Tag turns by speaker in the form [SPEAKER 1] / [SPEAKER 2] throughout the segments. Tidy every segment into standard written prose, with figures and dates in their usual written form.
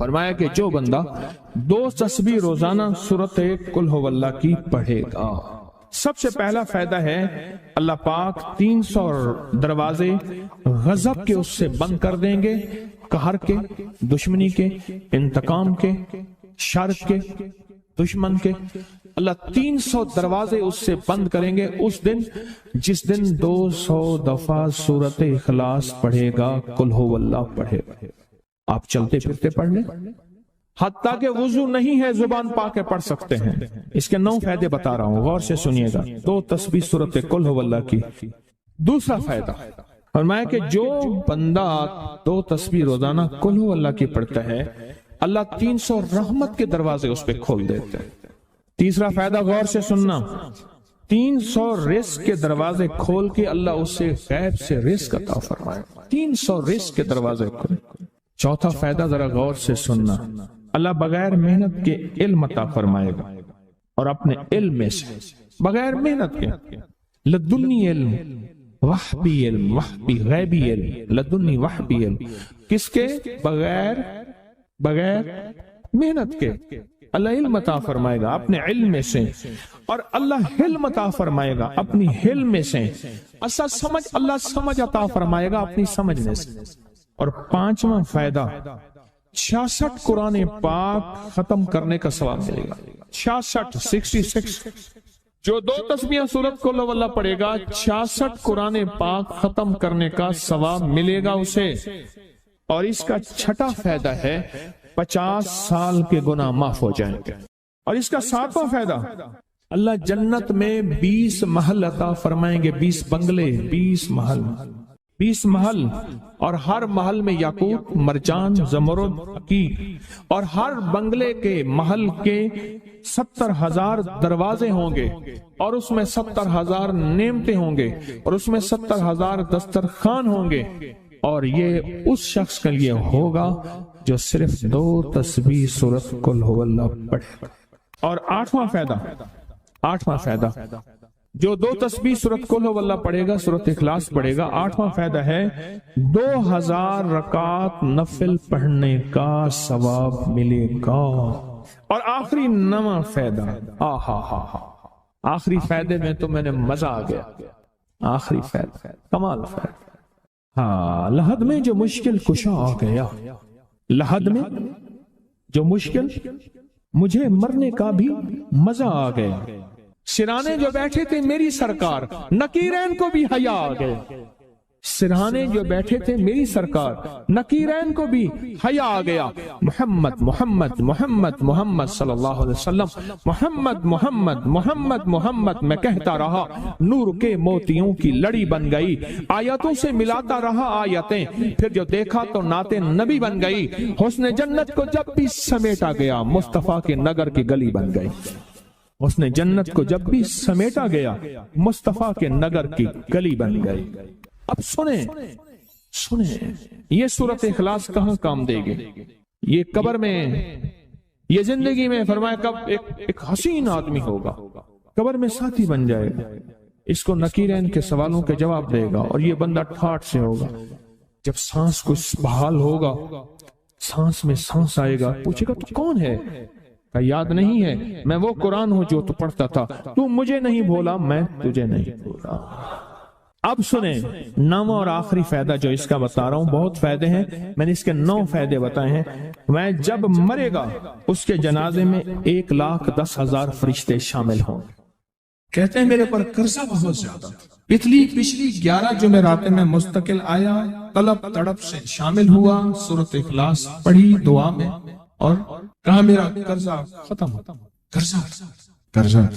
[SPEAKER 1] فرمایا کہ جو بندہ 2 تسبیح روزانہ سورت قل هو اللہ کی پڑھے گا، سب سے پہلا فائدہ ہے اللہ پاک 300 دروازے غضب کے اس سے بند کر دیں گے، قہر کے، دشمنی کے، انتقام کے، شر کے، دشمن کے۔ اللہ 300 دروازے اس سے بند کریں گے اس دن جس دن 200 دفعہ سورت اخلاص پڑھے گا، قل هو اللہ پڑھے گا۔ آپ چلتے پھرتے پڑھ لیں، حتیٰ کہ وضو نہیں ہے زبان پاک کے پڑھ سکتے ہیں۔ اس کے 9 فائدے بتا رہا ہوں، غور سے سنیے گا۔ 2 تسبیح سورت قل هو اللہ کی۔ دوسرا فائدہ فرمایا کہ جو بندہ 2 تسبیح روزانہ قل هو اللہ کی پڑھتا ہے، اللہ 300 رحمت کے دروازے اس پہ کھول دیتے ہیں۔ تیسرا فائدہ غور سے سننا، 300 رزق کے دروازے کھول کے اللہ اس سے غیب سے رزق عطا فرمائے، 300 رزق کے دروازے کھول۔ چوتھا فائدہ ذرا غور سے سننا، اللہ بغیر محنت کے علم عطا فرمائے گا، اور اپنے علم میں سے بغیر محنت کے، لدنی علم، وحبی علم، وحبی غیبی علم، لدنی وحبی علم، کس کے؟ بغیر محنت کے اللہ علم عطا فرمائے گا اپنے علم میں سے، اور اللہ حلم عطا فرمائے گا اپنی حلم میں سے، اللہ سمجھ عطا فرمائے گا اپنی سمجھنے سے۔ اور 5واں فائدہ 66 قرآن پاک ختم کرنے کا ثواب ملے گا۔ 66 جو 2 تسبیح سورت قل هو اللہ پڑھے گا، 66 قرآن پاک ختم کرنے کا ثواب ملے گا اسے۔ اور اس کا 6واں فائدہ ہے 50 سال کے گناہ معاف ہو جائیں گے۔ اور اس کا 7واں فائدہ، اللہ جنت میں 20 محل عطا فرمائیں گے، 20 بنگلے، 20 محل، اور ہر محل میں یاقوت، مرجان، زمرد، عقیق، اور ہر بنگلے کے محل کے 70,000 دروازے ہوں گے، اور اس میں 70,000 نعمتیں ہوں گے، اور اس میں 70,000 دسترخوان ہوں گے، اور یہ اس شخص کے لیے ہوگا جو صرف 2 تسبیح سورت قل هو اللہ پڑھے۔ اور 8واں فائدہ جو 2 تسبیح سورت قل هو اللہ پڑھے گا، سورت اخلاص پڑھے گا، 8واں فائدہ ہے 2000 رکعت نفل پڑھنے کا ثواب ملے گا۔ اور آخری 9واں فائدہ، آخری فائدے میں تو میں نے مزہ آ گیا، آخری فائدہ کمال فائدہ۔ لحد میں جو مشکل کشا آ گیا، لحد میں جو مشکل، مجھے مرنے کا بھی مزہ آ گیا، سرانے جو بیٹھے تھے میری سرکار، نکیرین کو بھی حیا آ گئے، سرہانے جو بیٹھے تھے میری سرکار، نکیرین کو بھی حیا آ گیا، محمد محمد محمد محمد صلی اللہ علیہ وسلم، محمد محمد محمد محمد میں کہتا رہا، نور کے موتیوں کی لڑی بن گئی، آیتوں سے ملاتا رہا آیتیں، پھر جو دیکھا تو نعت نبی بن گئی، حسن جنت کو جب بھی سمیٹا گیا مصطفیٰ کے نگر کی گلی بن گئی، حسن جنت کو جب بھی سمیٹا گیا مصطفیٰ کے نگر کی گلی بن گئی۔ اب سنیں یہ سورت اخلاص کہاں کام دے گی؟ یہ قبر میں، یہ زندگی میں، فرمایا کب ایک حسین آدمی ہوگا، قبر میں ساتھی بن جائے گا، اس کو نکیرین کے سوالوں کے جواب دے گا، اور یہ بندہ ٹھاٹ سے ہوگا، جب سانس کو بحال ہوگا، سانس میں سانس آئے گا، پوچھے گا تو کون ہے؟ کہ یاد نہیں ہے، میں وہ قرآن ہوں جو تو پڑھتا تھا، تو مجھے نہیں بولا، میں تجھے نہیں بولا۔ اب سنیں 9واں اور آخری فائدہ جو اس کا بتا رہا ہوں، بہت فائدے ہیں، میں نے اس کے 9 فائدے بتائے ہیں۔ میں جب مرے گا اس کے جنازے میں 1,10,000 فرشتے شامل ہوں گے۔ کہتے ہیں میرے پر قرضہ بہت زیادہ، پچھلی 11 جمعراتیں میں مستقل آیا، طلب تڑپ سے شامل ہوا، سورت اخلاص پڑھی دعا میں، اور کہا میرا قرضہ ختم ہو، قرضہ۔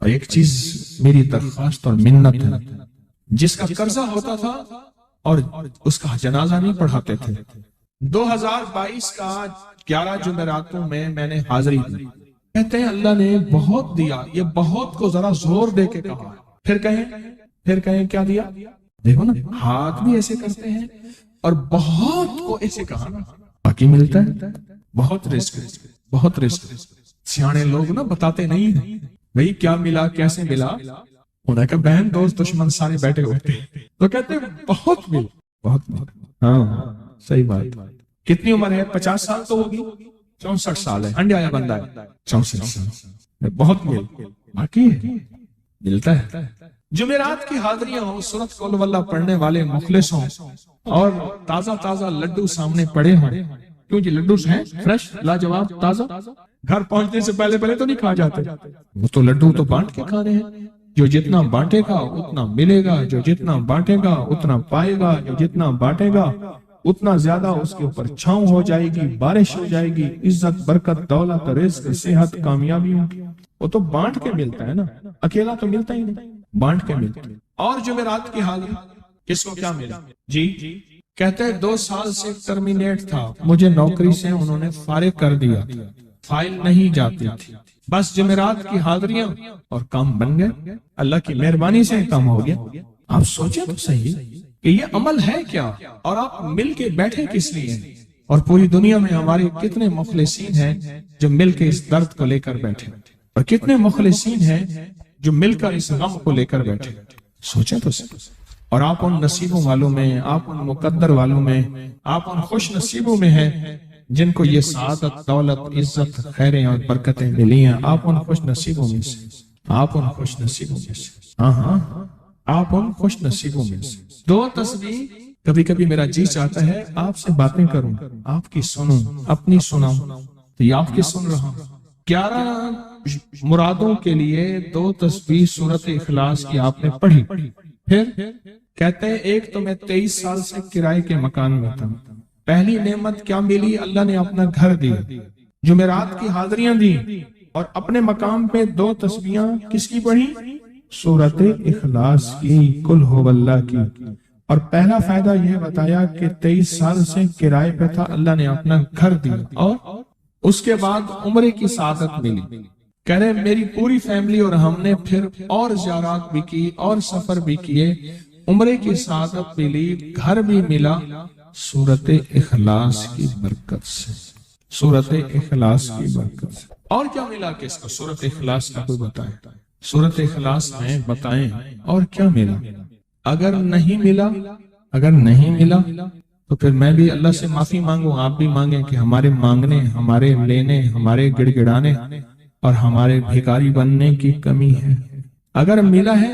[SPEAKER 1] اور ایک چیز میری درخواست اور منت ہے، جس کا قرضہ ہوتا تھا اور اس کا جنازہ نہیں پڑھاتے تھے، 2022 کا 11 جمعراتوں میں میں نے حاضری دی، کہتے ہیں اللہ نے بہت دیا، یہ بہت کو ذرا زور دے کے کہا، پھر کہیں کیا دیا؟ دیکھو نا، ہاتھ بھی ایسے کرتے ہیں اور بہت کو ایسے کہا، باقی ملتا ہے، بہت رزق۔ سیانے لوگ نا بتاتے نہیں ہیں بھئی کیا ملا، کیسے ملا، انہیں کہ بہن دوست دشمن سارے بیٹھے ہوتے ہیں تو کہتے ہیں بہت ملا، بہت ملا۔ ہاں صحیح بات، کتنی عمر ہے؟ 50 سال تو ہوگی، 64 سال ہے، انڈیا آیا بندہ ہے 64 سال، بہت باقی ملتا ہے۔ جمعرات کی حاضریاں ہوں، سورت قل واللہ پڑھنے والے مخلص ہوں، اور تازہ تازہ لڈو سامنے پڑے ہوں، کیوں جی لڈو ہیں فریش لاجواب تازہ، گھر پہنچنے سے پہلے تو نہیں کھا جاتے، وہ تو لڈو تو بانٹ کے کھانے ہیں، جو جتنا بانٹے گا اتنا ملے گا، جو جتنا بانٹے گا اتنا پائے گا، جو جتنا بانٹے گا اتنا زیادہ اس کے اوپر چھاؤں ہو جائے گی، بارش ہو جائے گی، عزت برکت دولت رزق صحت کامیابی ہوگی، وہ تو بانٹ کے ملتا ہے نا، اکیلا تو ملتا ہی نہیں، بانٹ کے ملتا ہے۔ اور جمعرات کی حاضری کس کو کیا ملا؟ جی کہتے ہیں 2 سال سے ٹرمینیٹ تھا، مجھے نوکری سے انہوں نے فارغ کر دیا، فائل نہیں جاتی تھی، بس جمعرات کی حاضریاں اور کام بن گئے، اللہ کی مہربانی سے کام ہو گیا۔ آپ سوچیں تو صحیح کہ یہ عمل ہے کیا، اور آپ مل کے بیٹھے کس لیے؟ اور پوری دنیا میں ہمارے کتنے مخلصین ہیں جو مل کے اس درد کو لے کر بیٹھے، اور کتنے مخلصین ہیں جو مل کر اس غم کو لے کر بیٹھے، سوچیں تو صحیح۔ اور آپ ان نصیبوں والوں میں، آپ ان مقدر والوں میں، آپ ان خوش نصیبوں میں ہیں جن کو یہ سعادت دولت عزت خیریں اور برکتیں ملی ہیں، آپ ان خوش نصیبوں میں سے، آپ ان خوش نصیبوں میں سے، ہاں آپ ان خوش نصیبوں میں سے۔ 2 تسبیح کبھی کبھی میرا جی چاہتا ہے آپ سے باتیں کروں، آپ کی سنوں، اپنی سناؤں، تو یہ آپ کی سن رہا ہوں۔ 11 مرادوں کے لیے 2 تسبیح سورت اخلاص کی آپ نے پڑھی، پھر کہتے ہیں ایک تو میں 23 سال سے کرائے کے مکان میں تھا، پہلی نعمت کیا ملی؟ اللہ نے اپنا گھر دیا، جمعرات کی حاضریاں دی، اور اپنے مقام پہ 2 تسبیحاں کس کی پڑھی؟ سورت اخلاص کی، قل هو اللہ کی۔ اور پہلا فائدہ یہ بتایا کہ 23 سال سے کرائے پہ تھا، اللہ نے اپنا گھر دیا، اور اس کے بعد عمرے کی سعادت ملی۔ کہہ رہے میری پوری فیملی اور ہم نے پھر اور زیارات بھی کی اور سفر بھی کیے، عمرے کی سعادت ملی، گھر بھی ملا، سورت اخلاص کی برکت سے، سورت اخلاص کی برکت سے۔ اور کیا ملا کس کو؟ سورت اخلاص کا کوئی بتائے، سورت اخلاص میں بتائیں اور کیا ملا؟ اگر نہیں ملا تو پھر میں بھی اللہ سے معافی مانگوں، آپ بھی مانگیں کہ ہمارے مانگنے، ہمارے لینے، ہمارے گڑ گڑانے اور ہمارے بھیکاری بننے کی کمی ہے۔ اگر ملا ہے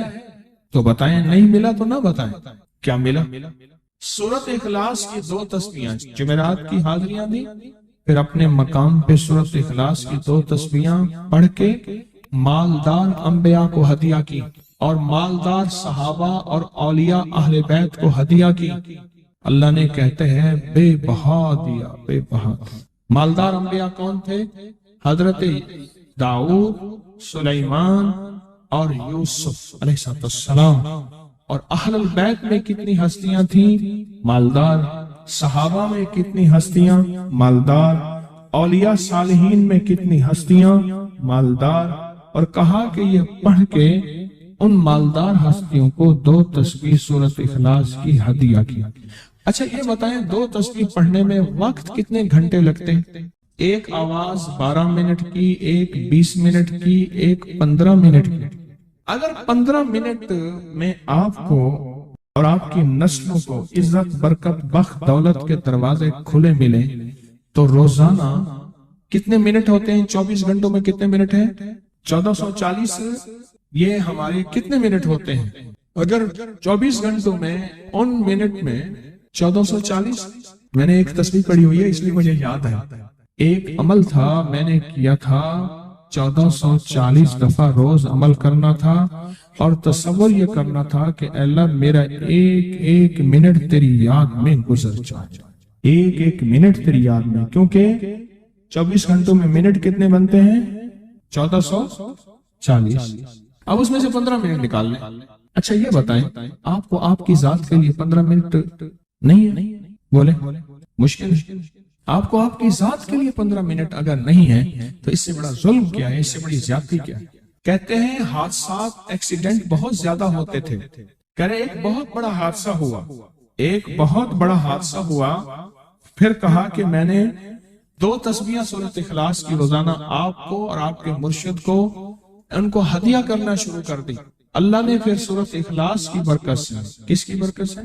[SPEAKER 1] تو بتائیں، نہیں ملا تو نہ بتائیں کیا ملا۔ سورت اخلاص کی 2 تسبیحاں، جمعرات کی حاضریاں دی، پھر اپنے مقام پہ سورت اخلاص کی 2 تسبیحاں پڑھ کے مالدار انبیاء کو ہدیہ کی، اور مالدار صحابہ اور اولیاء اہل بیت کو ہدیہ کی۔ اللہ نے کہتے ہیں بے بہا دیا، بے بہا۔ مالدار انبیاء کون تھے؟ حضرت داؤد، سلیمان اور یوسف علیہ السلام۔ اور اہل البیت میں کتنی ہستیاں تھیں؟ مالدار۔ صحابہ میں کتنی ہستیاں؟ مالدار۔ اولیاء صالحین میں کتنی ہستیاں؟ مالدار۔ اور کہا کہ یہ پڑھ کے ان مالدار ہستیوں کو 2 تسبیح سورت اخلاص کی ہدیہ کیا۔ اچھا یہ بتائیں 2 تسبیح پڑھنے میں وقت کتنے گھنٹے لگتے ہیں؟ ایک آواز 12 منٹ کی، ایک 20 منٹ کی، ایک 15 منٹ کی۔ اگر 15 منٹ میں آپ کو اور آپ کی نسلوں کو عزت برکت بخت دولت کے دروازے کھلے ملے تو روزانہ کتنے منٹ ہوتے ہیں؟ 24 گھنٹوں میں کتنے منٹ ہیں؟ 1440۔ یہ ہمارے کتنے منٹ ہوتے ہیں؟ اگر 24 گھنٹوں میں ان منٹ میں 1440۔ میں نے ایک تسبیح پڑھی ہوئی ہے اس لیے مجھے یاد ہے، ایک عمل تھا میں نے کیا تھا، 1440 دفعہ روز عمل کرنا تھا، اور تصور یہ کرنا تھا کہ اے اللہ میرا ایک ایک منٹ تیری یاد میں گزر جائے، ایک ایک منٹ تیری یاد میں، کیونکہ 24 گھنٹوں میں منٹ کتنے بنتے ہیں؟ 1440۔ اب اس میں سے 15 منٹ نکال لیں۔ اچھا یہ بتائیں آپ کو آپ کی ذات کے لیے 15 منٹ نہیں ہے؟ بولے مشکل ہے۔ آپ کو آپ کی ذات کے لیے 15 منٹ اگر نہیں ہے تو اس سے بڑا ظلم کیا ہے، اس سے بڑی زیادتی کیا ہے؟ کہتے ہیں حادثات ایکسیڈنٹ بہت زیادہ ہوتے تھے، کہہ رہے ایک بہت بڑا حادثہ ہوا، ایک بہت بڑا حادثہ ہوا، پھر کہا کہ میں نے 2 تسبیحاں سورۃ اخلاص کی روزانہ آپ کو اور آپ کے مرشد کو ان کو ہدیہ کرنا شروع کر دی۔ اللہ نے پھر سورۃ اخلاص کی برکت سے، کس کی برکت سے؟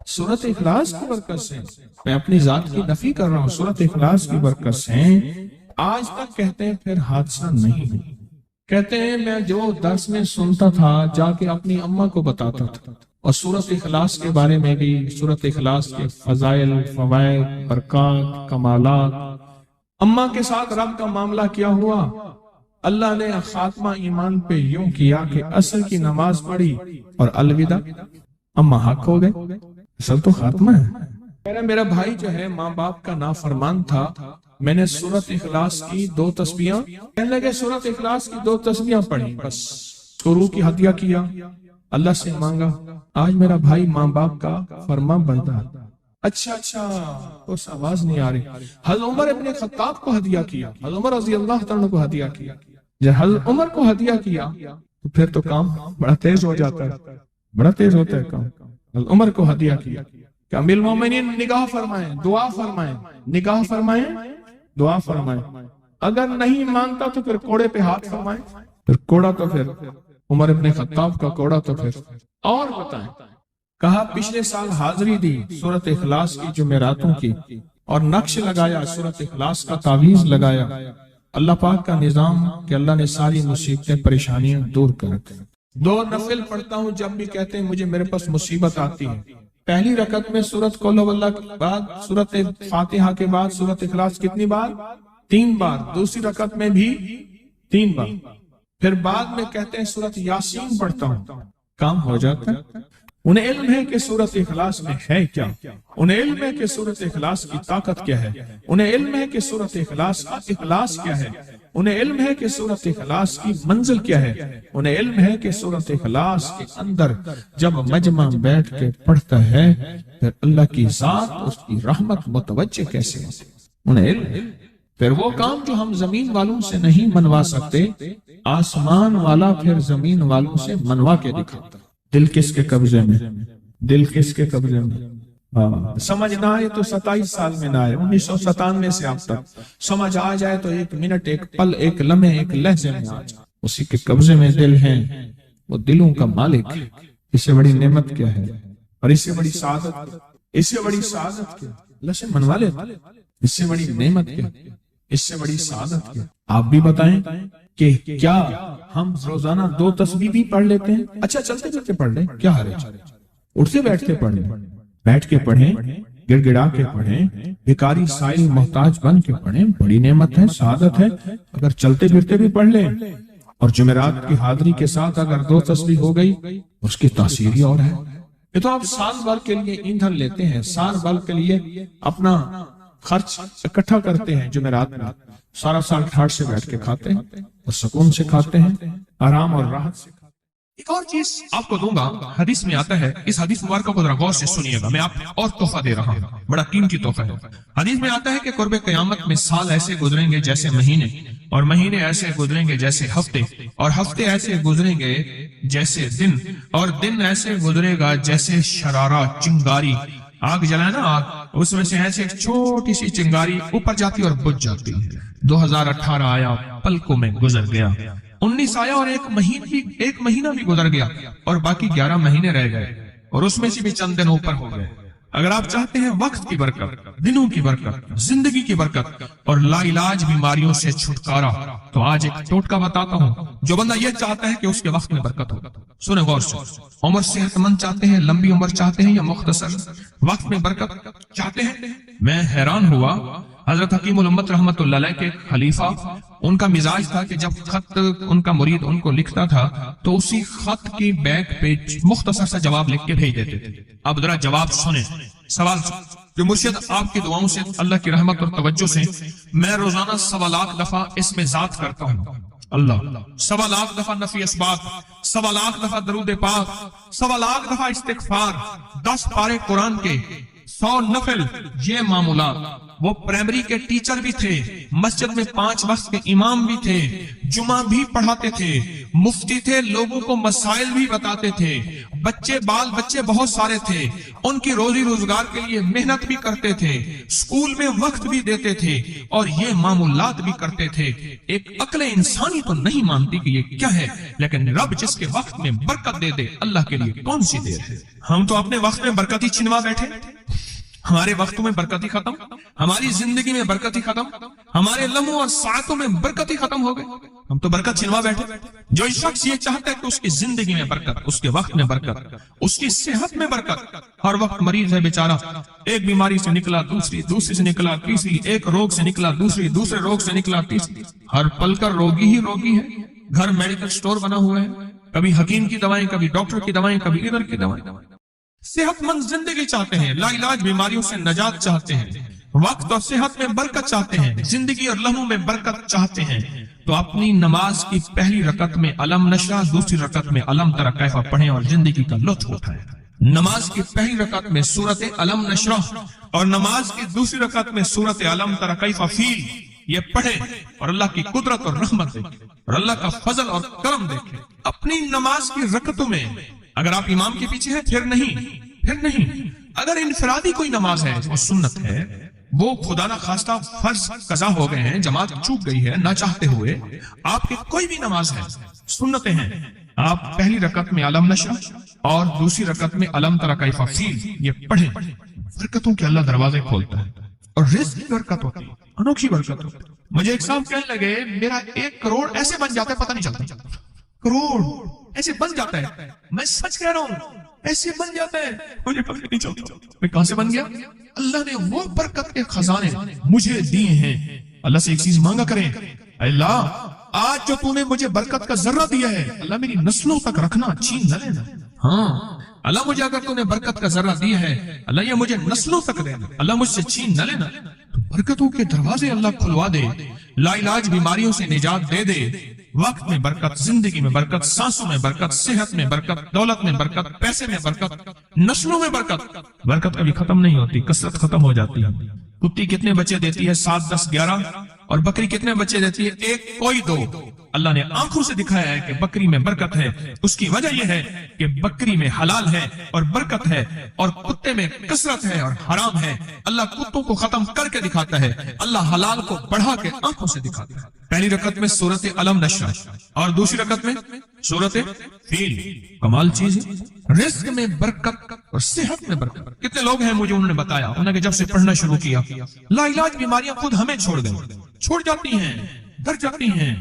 [SPEAKER 1] سورۃ اخلاص کی برکت سے، میں اپنی ذات کی نفی کر رہا ہوں، سورۃ اخلاص کی برکت سے آج تک کہتے ہیں پھر حادثہ نہیں ہوئی۔ کہتے ہیں میں جو درس میں سنتا تھا جا کے اپنی اماں کو بتاتا تھا، اور سورۃ اخلاص کے بارے میں بھی، سورۃ اخلاص کے فضائل، فوائد، برکات، کمالات، اماں کے ساتھ رب کا معاملہ کیا ہوا۔ اللہ نے خاتمہ ایمان پہ یوں کیا کہ عصر کی نماز پڑھی اور الوداع، اماں حق ہو گئے، اصل تو خاتمہ ہے۔ میرا بھائی جو ہے ماں باپ کا نافرمان تھا، میں نے سورۃ اخلاص کی 2 تسبیحاں، کہنے لگے سورۃ اخلاص کی 2 تسبیحاں پڑھی، بس شروع کی ہدیہ کیا، اللہ سے مانگا، آج میرا بھائی ماں باپ کا فرما بردار۔ اچھا اس آواز نہیں آ رہی۔ حضرت عمر ابن خطاب کو ہدیہ کیا، حضرت عمر رضی اللہ تعالیٰ کو ہدیہ کیا، جب حضرت عمر کو ہدیہ کیا تو پھر تو کام بڑا تیز ہو جاتا ہے، بڑا تیز ہوتا ہے کام۔ حضرت عمر کو ہدیہ کیا کہ امیر المومنین نگاہ فرمائیں، دعا فرمائیں، نگاہ فرمائیں، دعا فرمائیں، اگر نہیں مانتا تو پھر کوڑے پہ ہاتھ فرمائیں، پھر کوڑا تو پھر عمر ابن خطاب کا کوڑا تو پھر اور بتائیں۔ کہا پچھلے سال حاضری دی سورۃ اخلاص کی جمعراتوں کی، اور نقش لگایا سورۃ اخلاص کا، تعویذ لگایا، اللہ پاک کا نظام کہ اللہ نے ساری مصیبتیں پریشانیاں دور کر رکھی۔ 2 نفل پڑھتا ہوں جب بھی کہتے ہیں مجھے میرے پاس مصیبت آتی ہے، پہلی رکعت میں سورۃ قل ہو اللہ کے بعد، سورۃ فاتحہ کے بعد سورۃ اخلاص کتنی بار؟ 3 بار، دوسری رکعت میں بھی 3 بار، پھر بعد میں کہتے ہیں سورۃ یاسین پڑھتا ہوں، کام ہو جاتا ہے۔ انہیں علم ہے کہ سورۃ اخلاص میں ہے کیا، انہیں علم ہے کہ سورۃ اخلاص کی طاقت کیا ہے، انہیں علم ہے کہ سورۃ اخلاص کا اخلاص کیا ہے، انہیں علم ہے کہ سورۃ اخلاص کی منزل کیا ہے، انہیں علم ہے کہ سورۃ اخلاص کے اندر جب مجمع بیٹھ کے پڑھتا ہے پھر اللہ کی ذات اس کی رحمت متوجہ کیسے ہوتی، انہیں علم ہے۔ پھر وہ کام جو ہم زمین والوں سے نہیں منوا سکتے، آسمان والا پھر زمین والوں سے منوا کے دکھاتا۔ دل کس کے قبضے میں؟ دل کس کے قبضے میں؟ سمجھ نہ آئے تو 27 سال میں نہ آئے، 1997 سے اب تک سمجھ آ جائے تو 1 منٹ، 1 پل، 1 لمحے، 1 لہجے میں آ جائے، اسی کے قبضے میں دل ہیں، وہ دلوں کا مالک۔ اس سے بڑی نعمت کیا ہے، اور اس سے بڑی سعادت، اس سے بڑی سعادت کیا؟ اللہ سے منوا لے، اس سے بڑی نعمت کیا، اس سے بڑی سعادت کیا؟ آپ بھی بتائیں کہ کیا ہم روزانہ 2 تسبیح بھی پڑھ لیتے ہیں؟ اچھا چلتے چلتے پڑھ لیں، کیا حرج؟ اٹھتے بیٹھتے پڑھ لیں، بیٹھ کے پڑھیں، گڑ گڑا کے پڑھیں، بھکاری سائل محتاج بن کے پڑھیں، بڑی نعمت ہے، سعادت ہے۔ اگر چلتے پھرتے بھی پڑھ لیں، اور جمعرات کی حاضری کے ساتھ اگر 2 تسبیح ہو گئی، اس کی تاثیر ہی اور ہے۔ یہ تو آپ سال بھر کے لیے ایندھن لیتے ہیں، سال بھر کے لیے اپنا خرچ اکٹھا کرتے ہیں، جمعرات میں سارا سال ٹھاٹ سے بیٹھ کے کھاتے ہیں اور سکون سے کھاتے ہیں، آرام اور راحت سے کھاتے ہیں۔
[SPEAKER 2] ایک اور چیز آپ کو دوں گا، حدیث میں آتا ہے، اس حدیث مبارکہ کو ذرا غور سے سنیے گا، میں آپ اور تحفہ دے رہا ہوں، بڑا قیمتی تحفہ ہے۔ حدیث میں آتا ہے کہ قرب قیامت میں سال ایسے گزریں گے جیسے مہینے، اور مہینے ایسے گزریں گے جیسے ہفتے، اور ہفتے ایسے گزریں گے جیسے دن، اور دن ایسے گزرے گا جیسے شرارہ، چنگاری، آگ جلائے نا آگ، اس میں سے ایسے ایک چھوٹی سی چنگاری اوپر جاتی اور بجھ جاتی ہے۔ 2018 آیا، پلکوں میں گزر گیا، 19 آیا اور ایک مہینہ بھی گزر گیا، اور باقی 11 مہینے رہ گئے، اور اس میں سے بھی چند دن اوپر ہو گئے۔ اگر آپ چاہتے ہیں وقت کی برکت، دنوں کی برکت، زندگی کی برکت اور لا علاج بیماریوں سے چھٹکارا، تو آج ایک ٹوٹکا بتاتا ہوں جو بندہ یہ چاہتا ہے کہ اس کے وقت میں برکت ہو۔ سنیں غور سے، عمر صحت مند چاہتے ہیں، لمبی عمر چاہتے ہیں، یا مختصر وقت میں برکت چاہتے ہیں؟ میں حیران ہوا، حضرت حکیم الامت رحمت اللہ علیہ کے خلیفہ، ان کا مزاج تھا کہ جب خط ان کا مرید ان کو لکھتا تھا تو اسی خط کی بیک پہ مختصر سا جواب لکھ کے بھیج دیتے تھے۔ اب ذرا جواب سنیں، سوال جو مرشد آپ کی دعاؤں سے، اللہ کی رحمت اور توجہ سے میں روزانہ 1.25 لاکھ دفعہ اس میں ذات کرتا ہوں، اللہ 1.25 لاکھ دفعہ نفی اسبات، 1.25 لاکھ دفعہ درود پاک، 1.25 لاکھ دفعہ استغفار، 10 پارے قرآن کے، 100 نفل، یہ معمولات وہ پرائمری کے ٹیچر بھی تھے، مسجد میں 5 وقت کے امام بھی تھے، جمعہ بھی پڑھاتے تھے، مفتی تھے، لوگوں کو مسائل بھی بتاتے تھے، بال بچے بہت سارے تھے، ان کی روزی روزگار کے لیے محنت بھی کرتے تھے، اسکول میں وقت بھی دیتے تھے اور یہ معمولات بھی کرتے تھے۔ ایک عقل انسانی تو نہیں مانتی کہ یہ کیا ہے، لیکن رب جس کے وقت میں برکت دے دے، اللہ کے لیے کون سی دیر ہے۔ ہم تو اپنے وقت میں برکت ہی چھنوا بیٹھے، ہمارے وقتوں میں برکت ہی ختم، ہماری زندگی میں برکت ہی ختم، ہمارے لمحوں اور ساعتوں میں برکت ہی ختم ہو گئے، ہم تو برکت چھنوا بیٹھے۔ جو شخص یہ چاہتا ہے کہ اس کی زندگی میں برکت، اس کے وقت میں برکت، اس کی صحت میں برکت، ہر وقت مریض ہے بیچارہ، ایک بیماری سے نکلا دوسری، دوسری سے نکلا تیسری، ایک روگ سے نکلا دوسری، دوسرے روگ سے نکلا تیسری، ہر پل کا روگی ہی روگی ہے۔ گھر میڈیکل سٹور بنا ہوا ہے، کبھی حکیم کی دوائیں، کبھی ڈاکٹر کی دوائیں، کبھی ادھر کی دوائیں۔ صحت مند زندگی چاہتے ہیں، لا علاج بیماریوں سے نجات چاہتے ہیں، وقت اور صحت میں برکت چاہتے ہیں، زندگی اور لمحوں میں برکت چاہتے ہیں، تو اپنی نماز کی پہلی رکعت میں علم نشرح، دوسری رکعت میں علم تری کیف پڑھیں اور زندگی کا لطف اٹھائیں۔ نماز کی پہلی رکعت میں سورت علم نشرح اور نماز کی دوسری رکعت میں سورت علم تری کیف فیل یہ پڑھیں اور اللہ کی قدرت اور رحمت دیکھیں اور اللہ کا فضل اور کرم دیکھیں۔ اپنی نماز کی رکعتوں میں اگر آپ امام کے پیچھے ہیں پھر نہیں، اگر انفرادی کوئی نماز ہے وہ سنت ہے، وہ خدا نہ خواستہ فرض قضا ہو گئے ہیں، جماعت چوک گئی ہے نہ چاہتے ہوئے، آپ کی کوئی بھی نماز ہے، سنتیں ہیں، آپ پہلی رکعت میں علم نشرح اور دوسری رکعت میں علم تری کیف فیل یہ پڑھیں، برکتوں کے اللہ دروازے کھولتا ہے اور رزق کی برکت ہوتی ہے، انوکھی برکت ہوتی ہے۔ مجھے ایک صاحب کہنے لگے میرا 1 کروڑ ایسے بن جاتا ہے، پتہ نہیں چلتا، کروڑ ایسے بن جاتا ہے، میں سچ کہہ رہا ہوں ایسے بن جاتا ہے، مجھے پتہ نہیں چلتا میں کہاں سے بن گیا۔ اللہ نے وہ برکت کے خزانے مجھے دیے ہیں۔ اللہ سے ایک چیز مانگا کریں، اللہ آج جو تو نے مجھے برکت کا ذرہ دیا ہے اللہ میری نسلوں تک رکھنا، چھین نہ لینا۔ ہاں اللہ مجھے اگر تو نے برکت کا ذرہ دیا ہے اللہ یہ مجھے نسلوں تک دینا، اللہ مجھ سے چھین نہ لینا۔ تو برکتوں کے دروازے اللہ کھلوا دے، لا علاج بیماریوں سے نجات دے دے، وقت میں برکت، زندگی میں برکت، سانسوں میں برکت، صحت میں برکت، دولت میں برکت، پیسے میں برکت، نسلوں میں برکت۔ برکت کبھی ختم نہیں ہوتی، کثرت ختم ہو جاتی ہے۔ کتی کتنے بچے دیتی ہے؟ 7 10 11، اور بکری کتنے بچے دیتی ہے؟ 1 کوئی 2۔ اللہ نے آنکھوں سے دکھایا ہے کہ بکری میں برکت ہے، اس کی وجہ یہ ہے کہ بکری میں حلال ہے اور برکت ہے، اور کتے میں کثرت ہے اور حرام ہے۔ اللہ کتوں کو ختم کر کے دکھاتا ہے، اللہ حلال کو بڑھا کے آنکھوں سے دکھاتا ہے۔ پہلی رکعت میں سورت علم نشرح اور دوسری رکعت میں سورت فیل، کمال چیز ہے۔ رزق میں برکت اور صحت میں برکت۔ کتنے لوگ ہیں مجھے انہوں نے بتایا، انہوں نے جب سے پڑھنا شروع کیا لا علاج بیماریاں خود ہمیں چھوڑ جاتی ہیں، ڈر جاتی ہیں۔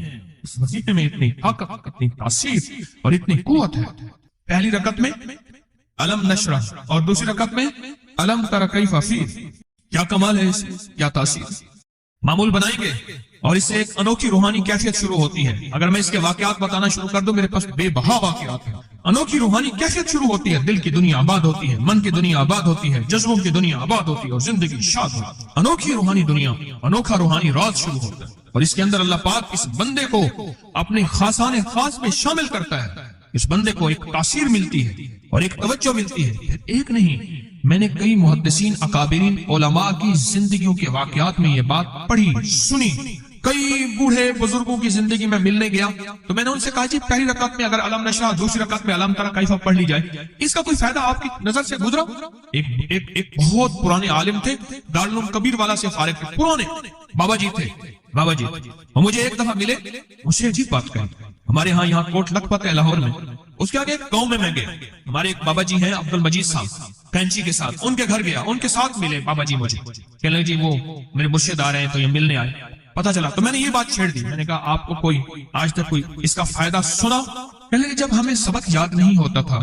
[SPEAKER 2] اس وظیفے میں اتنی طاقت، اتنی تاثیر اور اتنی قوت ہے۔ پہلی رکعت میں علم نشرح اور دوسری رکعت میں علم تری کیف فیل، کیا کمال ہے، اس کیا تاثیر۔ معمول بنائیں گے اور اس سے ایک انوکھی روحانی کیفیت شروع ہوتی ہے۔ اگر میں اس کے واقعات بتانا شروع کر دوں میرے پاس بے بہا واقعات ہیں۔ انوکھی روحانی کیفیت شروع ہوتی ہے، دل کی دنیا آباد ہوتی ہے، من کی دنیا آباد ہوتی ہے، جذبوں کی دنیا آباد ہوتی ہے اور زندگی شاد ہوتی ہے۔ انوکھی روحانی دنیا، انوکھا روحانی راز شروع ہوتا ہے، اور اس کے اندر اللہ پاک اس بندے کو اپنے خاصان خاص میں شامل کرتا ہے۔ اس بندے کو ایک تاثیر ملتی ہے اور ایک توجہ ملتی ہے۔ پھر ایک نہیں، میں نے کئی محدثین، اکابرین، علماء کی زندگیوں کے واقعات میں یہ بات پڑھی، سنی۔ کئی بوڑھے بزرگوں کی زندگی میں ملنے گیا تو میں نے ان سے کہا جی پہلی رکعت میں اگر علم نشرح، دوسری رکعت میں علم تری کیف پڑھ لی جائے، اس کا کوئی فائدہ آپ کی نظر سے گزرا؟ ایک بہت پرانے عالم تھے، دارالعلوم کبیر والا سے فارغ تھے، پرانے بابا جی تھے، وہ مجھے ایک دفعہ ملے، مجھ سے عجیب بات کہی۔ ہمارے ہاں یہاں کوٹ لکھپت ہے لاہور میں، اس کے آگے ایک گاؤں میں گیا، ہمارے ایک بابا جی ہیں عبد المجید صاحب کینچی کے ساتھ، ان کے گھر گیا، ان کے ساتھ ملے بابا جی، مجھے کہنے لگے جی وہ میرے مرشد آ رہے ہیں تو یہ ملنے آئے۔ پتہ چلا تو میں نے یہ بات چھیڑ دی، میں نے کہا آپ کو کوئی آج تک کوئی اس کا فائدہ سنا؟ کہنے لگے جب ہمیں سبق یاد نہیں ہوتا تھا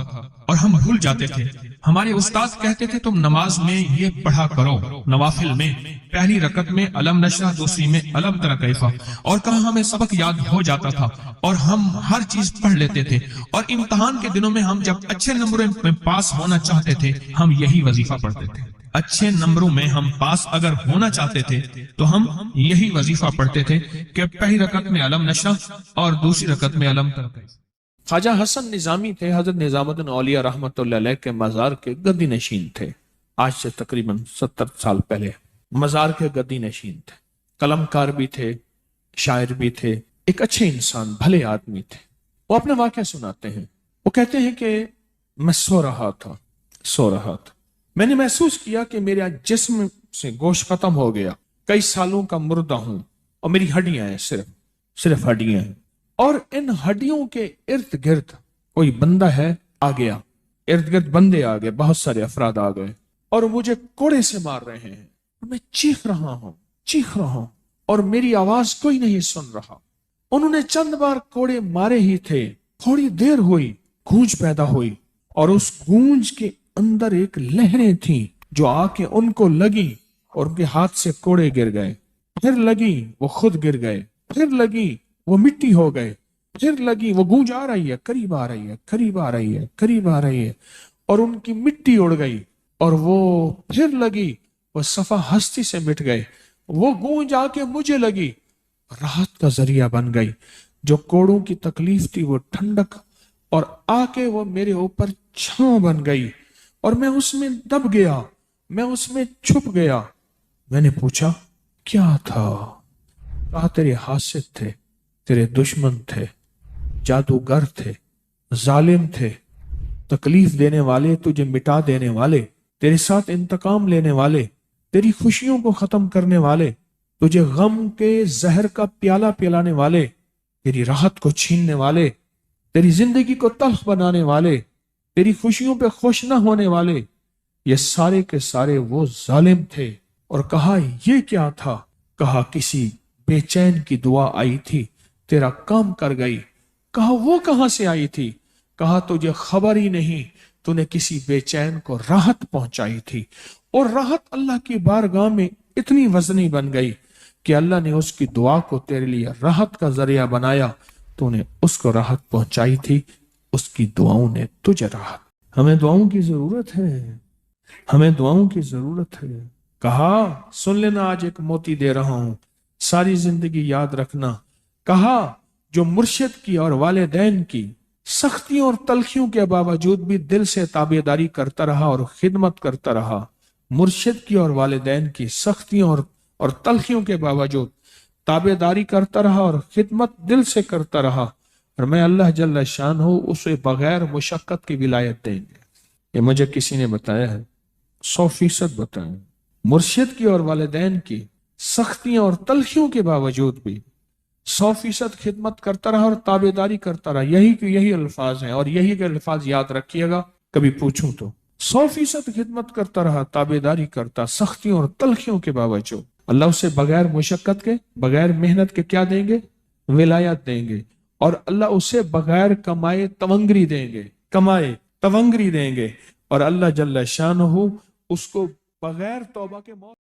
[SPEAKER 2] اور ہم بھول جاتے تھے، ہمارے استاد کہتے تھے تم نماز میں یہ پڑھا کرو، نوافل میں پہلی رکعت میں علم نشرح، دوسری میں علم تری کیف، اور کہاں ہمیں سبق یاد ہو جاتا تھا اور ہم ہر چیز پڑھ لیتے تھے، اور امتحان کے دنوں میں ہم جب اچھے نمبروں میں پاس ہونا چاہتے تھے ہم یہی وظیفہ پڑھتے تھے۔ اچھے نمبروں میں ہم پاس اگر ہونا چاہتے تھے تو ہم یہی وظیفہ پڑھتے تھے کہ پہلی رکعت میں علم نشرح اور دوسری رکعت میں علم تری کیف۔
[SPEAKER 1] خواجہ حسن نظامی تھے، حضرت نظام الدین اولیاء رحمۃ اللہ علیہ کے مزار کے گدی نشین تھے، آج سے تقریباً 70 سال پہلے۔ مزار کے گدی نشین تھے، قلم کار بھی تھے، شاعر بھی تھے، ایک اچھے انسان، بھلے آدمی تھے۔ وہ اپنا واقعہ سناتے ہیں، وہ کہتے ہیں کہ میں سو رہا تھا، میں نے محسوس کیا کہ میرے جسم سے گوشت ختم ہو گیا، کئی سالوں کا مردہ ہوں اور میری ہڈیاں ہیں، صرف ہڈیاں ہیں، اور ان ہڈیوں کے ارد گرد کوئی بندہ ہے آ گیا، ارد گرد بندے آ گئے، بہت سارے افراد آ گئے اور مجھے کوڑے سے مار رہے ہیں، میں چیخ رہا ہوں اور میری آواز کوئی نہیں سن رہا۔ انہوں نے چند بار کوڑے مارے ہی تھے، تھوڑی دیر ہوئی، گونج پیدا ہوئی اور اس گونج کے اندر ایک لہریں تھیں جو آ کے ان کو لگی اور ان کے ہاتھ سے کوڑے گر گئے، پھر لگی وہ خود گر گئے، پھر لگی وہ مٹی ہو گئے، پھر لگی وہ گونج آ رہی ہے، قریب آ رہی ہے اور ان کی مٹی اڑ گئی، اور وہ پھر لگی، وہ صفحہ ہستی سے مٹ گئے، وہ گونج آ کے مجھے لگی، راحت کا ذریعہ بن گئی، جو کوڑوں کی تکلیف تھی وہ ٹھنڈک، اور آ کے وہ میرے اوپر چھاؤں بن گئی اور میں اس میں دب گیا، میں اس میں چھپ گیا۔ میں نے پوچھا کیا تھا؟ کہا تیرے حاسد تھے، تیرے دشمن تھے، جادوگر تھے، ظالم تھے، تکلیف دینے والے، تجھے مٹا دینے والے، تیرے ساتھ انتقام لینے والے، تیری خوشیوں کو ختم کرنے والے، تجھے غم کے زہر کا پیالہ پلانے والے، تیری راحت کو چھیننے والے، تیری زندگی کو تلخ بنانے والے، تیری خوشیوں پہ خوش نہ ہونے والے، یہ سارے کے سارے وہ ظالم تھے۔ اور کہا یہ کیا تھا؟ کہا کسی بے چین کی دعا آئی تھی، تیرا کام کر گئی۔ کہا وہ کہاں سے آئی تھی؟ کہا تجھے خبر ہی نہیں، تو نے کسی بے چین کو راحت پہنچائی تھی، اور راحت اللہ کی بارگاہ میں اتنی وزنی بن گئی کہ اللہ نے اس کی دعا کو تیرے لیے راحت کا ذریعہ بنایا، تو نے اس کو راحت پہنچائی تھی، اس کی دعاؤں نے تجھے راحت۔ ہمیں دعاؤں کی ضرورت ہے، کہا سن لینا، آج ایک موتی دے رہا ہوں، ساری زندگی یاد رکھنا۔ کہا جو مرشد کی اور والدین کی سختیوں اور تلخیوں کے باوجود بھی دل سے تابعداری کرتا رہا اور خدمت کرتا رہا، مرشد کی اور والدین کی سختیوں اور تلخیوں کے باوجود تابعداری کرتا رہا اور خدمت دل سے کرتا رہا، اور میں اللہ جل شان ہوں اسے بغیر مشقت کی ولایت دیں گے۔ یہ مجھے کسی نے بتایا ہے، 100% بتایا۔ مرشد کی اور والدین کی سختیوں اور تلخیوں کے باوجود بھی 100% خدمت کرتا رہا اور تابعداری کرتا رہا۔ یہی الفاظ ہیں، اور یہی کے الفاظ یاد رکھیے گا کبھی پوچھوں تو۔ 100% خدمت کرتا رہا، تابعداری کرتا، سختیوں اور تلخیوں کے باوجود۔ اللہ اسے بغیر مشقت کے، بغیر محنت کے کیا دیں گے؟ ولایت دیں گے، اور اللہ اسے بغیر کمائے تونگری دیں گے، اور اللہ جل شانہ اس کو بغیر توبہ کے موت